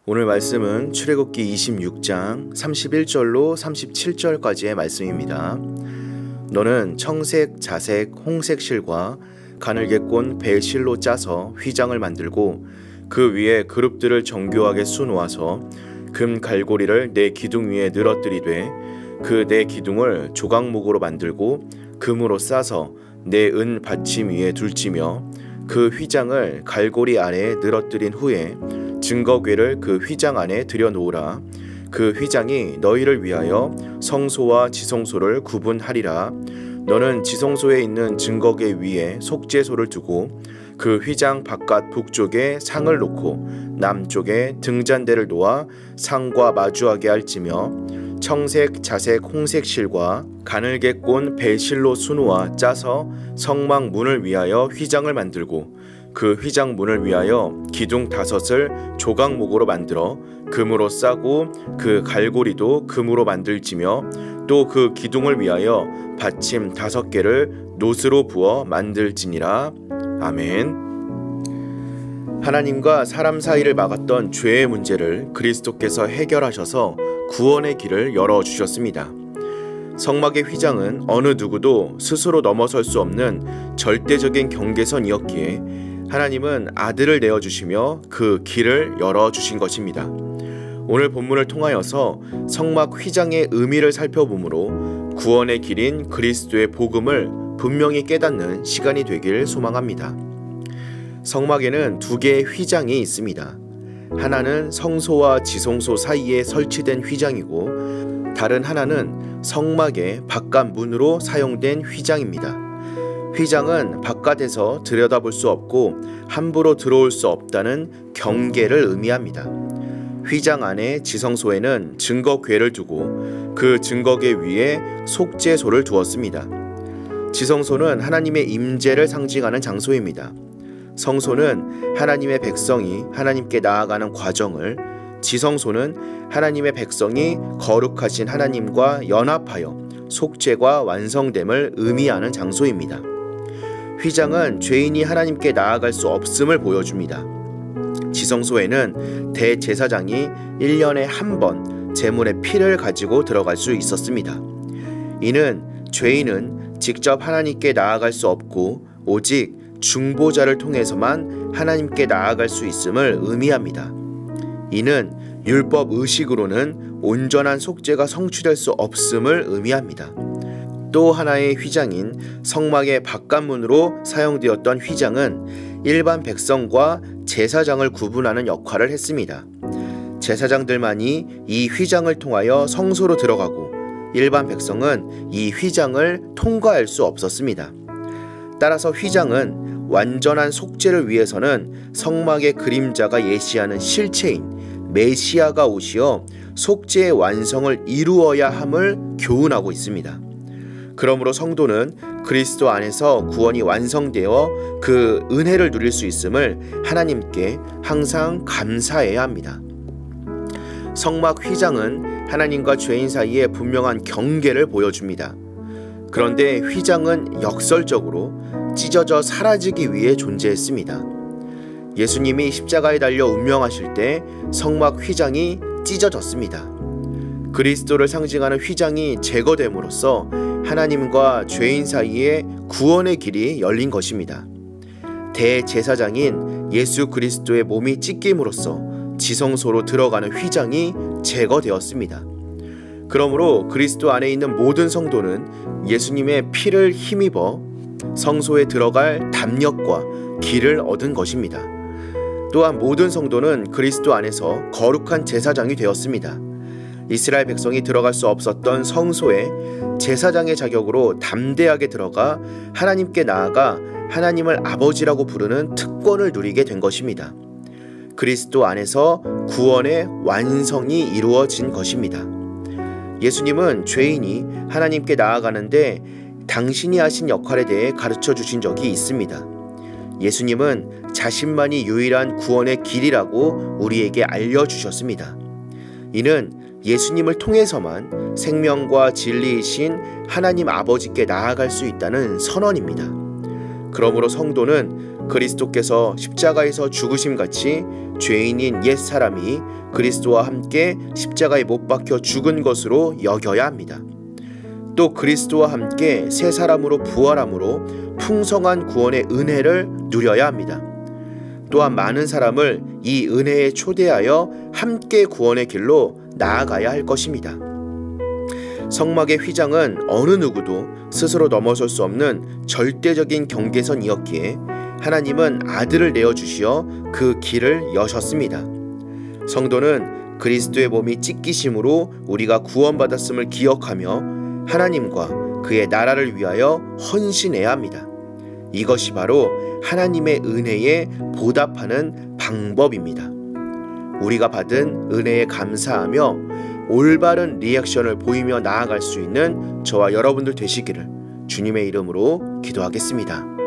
오늘 말씀은 출애굽기 26장 31절로 37절까지의 말씀입니다. 너는 청색, 자색, 홍색 실과 가늘게 꼰 배실로 짜서 휘장을 만들고 그 위에 그룹들을 정교하게 수놓아서 금 갈고리를 네 기둥 위에 늘어뜨리되 그 네 기둥을 조각목으로 만들고 금으로 싸서 네 은 받침 위에 둘지며 그 휘장을 갈고리 아래에 늘어뜨린 후에 증거궤를 그 휘장 안에 들여놓으라. 그 휘장이 너희를 위하여 성소와 지성소를 구분하리라. 너는 지성소에 있는 증거궤 위에 속죄소를 두고 그 휘장 바깥 북쪽에 상을 놓고 남쪽에 등잔대를 놓아 상과 마주하게 할지며 청색, 자색, 홍색 실과 가늘게 꼰 배실로 수놓아 짜서 성막 문을 위하여 휘장을 만들고 그 휘장 문을 위하여 기둥 5을 조각목으로 만들어 금으로 싸고 그 갈고리도 금으로 만들지며 또 그 기둥을 위하여 받침 5개를 놋으로 부어 만들지니라. 아멘. 하나님과 사람 사이를 막았던 죄의 문제를 그리스도께서 해결하셔서 구원의 길을 열어주셨습니다. 성막의 휘장은 어느 누구도 스스로 넘어설 수 없는 절대적인 경계선이었기에 하나님은 아들을 내어주시며 그 길을 열어주신 것입니다. 오늘 본문을 통하여서 성막 휘장의 의미를 살펴보므로 구원의 길인 그리스도의 복음을 분명히 깨닫는 시간이 되길 소망합니다. 성막에는 2개의 휘장이 있습니다. 하나는 성소와 지성소 사이에 설치된 휘장이고 다른 하나는 성막의 바깥 문으로 사용된 휘장입니다. 휘장은 바깥에서 들여다볼 수 없고 함부로 들어올 수 없다는 경계를 의미합니다. 휘장 안에 지성소에는 증거궤를 두고 그 증거궤 위에 속죄소를 두었습니다. 지성소는 하나님의 임재를 상징하는 장소입니다. 성소는 하나님의 백성이 하나님께 나아가는 과정을, 지성소는 하나님의 백성이 거룩하신 하나님과 연합하여 속죄가 완성됨을 의미하는 장소입니다. 휘장은 죄인이 하나님께 나아갈 수 없음을 보여줍니다. 지성소에는 대제사장이 1년에 한 번 제물의 피를 가지고 들어갈 수 있었습니다. 이는 죄인은 직접 하나님께 나아갈 수 없고 오직 중보자를 통해서만 하나님께 나아갈 수 있음을 의미합니다. 이는 율법 의식으로는 온전한 속죄가 성취될 수 없음을 의미합니다. 또 하나의 휘장인 성막의 바깥문으로 사용되었던 휘장은 일반 백성과 제사장을 구분하는 역할을 했습니다. 제사장들만이 이 휘장을 통하여 성소로 들어가고 일반 백성은 이 휘장을 통과할 수 없었습니다. 따라서 휘장은 완전한 속죄를 위해서는 성막의 그림자가 예시하는 실체인 메시아가 오시어 속죄의 완성을 이루어야 함을 교훈하고 있습니다. 그러므로 성도는 그리스도 안에서 구원이 완성되어 그 은혜를 누릴 수 있음을 하나님께 항상 감사해야 합니다. 성막 휘장은 하나님과 죄인 사이에 분명한 경계를 보여줍니다. 그런데 휘장은 역설적으로 찢어져 사라지기 위해 존재했습니다. 예수님이 십자가에 달려 운명하실 때 성막 휘장이 찢어졌습니다. 그리스도를 상징하는 휘장이 제거됨으로써 하나님과 죄인 사이에 구원의 길이 열린 것입니다. 대제사장인 예수 그리스도의 몸이 찢김으로써 지성소로 들어가는 휘장이 제거되었습니다. 그러므로 그리스도 안에 있는 모든 성도는 예수님의 피를 힘입어 성소에 들어갈 담력과 길을 얻은 것입니다. 또한 모든 성도는 그리스도 안에서 거룩한 제사장이 되었습니다. 이스라엘 백성이 들어갈 수 없었던 성소에 제사장의 자격으로 담대하게 들어가 하나님께 나아가 하나님을 아버지라고 부르는 특권을 누리게 된 것입니다. 그리스도 안에서 구원의 완성이 이루어진 것입니다. 예수님은 죄인이 하나님께 나아가는데 당신이 하신 역할에 대해 가르쳐 주신 적이 있습니다. 예수님은 자신만이 유일한 구원의 길이라고 우리에게 알려주셨습니다. 이는 예수님을 통해서만 생명과 진리이신 하나님 아버지께 나아갈 수 있다는 선언입니다. 그러므로 성도는 그리스도께서 십자가에서 죽으심같이 죄인인 옛 사람이 그리스도와 함께 십자가에 못 박혀 죽은 것으로 여겨야 합니다. 또 그리스도와 함께 새 사람으로 부활함으로 풍성한 구원의 은혜를 누려야 합니다. 또한 많은 사람을 이 은혜에 초대하여 함께 구원의 길로 나아가야 할 것입니다. 성막의 휘장은 어느 누구도 스스로 넘어설 수 없는 절대적인 경계선이었기에 하나님은 아들을 내어주시어 그 길을 여셨습니다. 성도는 그리스도의 몸이 찢기심으로 우리가 구원받았음을 기억하며 하나님과 그의 나라를 위하여 헌신해야 합니다. 이것이 바로 하나님의 은혜에 보답하는 방법입니다. 우리가 받은 은혜에 감사하며 올바른 리액션을 보이며 나아갈 수 있는 저와 여러분들 되시기를 주님의 이름으로 기도하겠습니다.